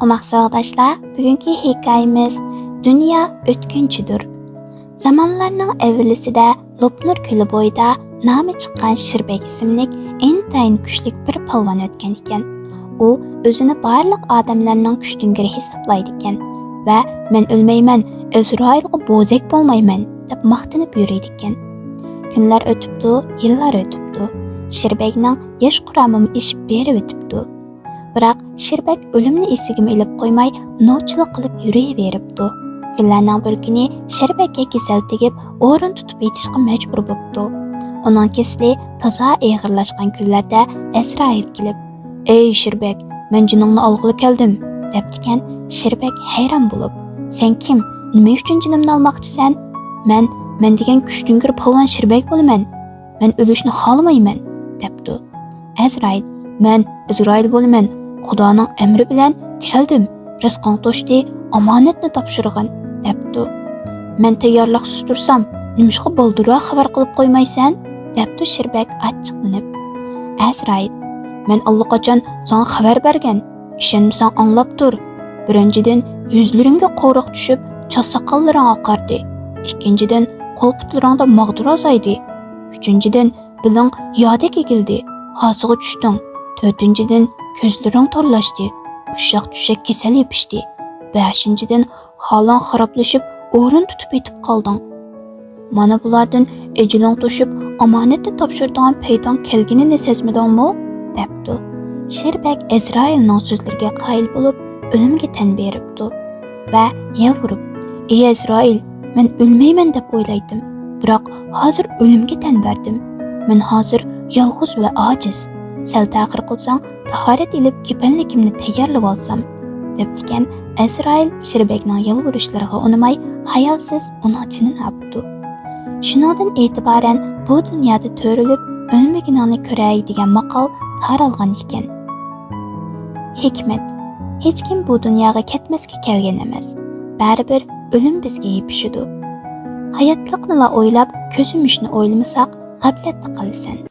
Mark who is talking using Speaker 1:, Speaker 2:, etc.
Speaker 1: Umaqsa arkadaşlar, bugünkü hikayemiz Dünya ötkinchidir. Zamanlarning evvelisida Lopnur ko'li bo'yida nomi chiqqan Shirbek ismlik intayin kuchli bir polvon o'tgan ekan. U o'zini barliq odamlarning kuchdingiri hisoblaydi ekan va men o'lmayman, Izroilga bo'zak bo'lmayman deb maqtanib yuriydi ekan. Kunlar o'tibdi, yillar o'tibdi. Shirbekning yosh quramim ishib berib o'tibdi. Biroq Shirbek o'limni esiga ilib qo'ymay, novchilik qilib yuraveribdi. Kunlarning bir kuni Shirbekka kasal tegib, o'rin tutib yetishga majbur bo'libdi. Uning kasali toza og'irlashgan kunlarda Azroil kelib, "Ey Shirbek, men jiningni olg'ili keldim" debdikan. Shirbek hayron bo'lib, "Sen kim? Nima uchun jinimni olmoqchisan?" Men degan kuchdingir polvon Shirbek bo'laman. Men o'lishni xohlamayman" debdi. Azroil, "Men Izroil bo'laman. Xudoning amri bilan keldim. Rizqing to'shdi, omonatni topshirg'in" debdi. "Men tayyorliqsiz tursam, nimishqa boldiroq xabar qilib qo'ymaysan?" debdi Shirbek achchiqlanib. Azroil, "Men allaqachon senga xabar bergan. Ishonmasang anglab tur. Birinchidan, yuzlaringga qo'riq tushib, cho'soqollaring oqardi. Ikkinchidan, qo'l-putlaringda mag'dur azaydi. Uchinchidan, biling yoda kegildi, hosiga tushding. To'rtinchidan, ko'zlaring torlashdi, tushak kasal yepishdi. Beshinchidan, holang xaroblashib, o'rin tutib yetib qolding. Mana bulardan ejiling to'shib, omonatni topshirdigan paytong kelganini sezmadingmi?" debdi. Shirbek Azroilning so'zlariga qoyil bo'lib, o'limga tan beribdi va yalvirib, "Ey Azroil, men o'lmayman deb o'ylaydim, biroq hozir o'limga tan berdim. Men hozir yolg'iz va ojiz. Sal ta'xir qilsang, tahorat ilib kepanligimni tayyorlab olsam" debdikan. Azroil Shirbekning yalvurishlariga unamay, xayolsiz uning jinini olibdi. Shundan e'tiboran bu dunyoda to'rilib o'lmaganini ko'ray degan maqol taralgan ekan. Hikmat: hech kim bu dunyoga ketmasga kelgan emas. Baribir o'lim bizga yepishidi. Hayotliqni o'ylab, ko'z yumishni o'ylamasak, g'aflatda qolasan.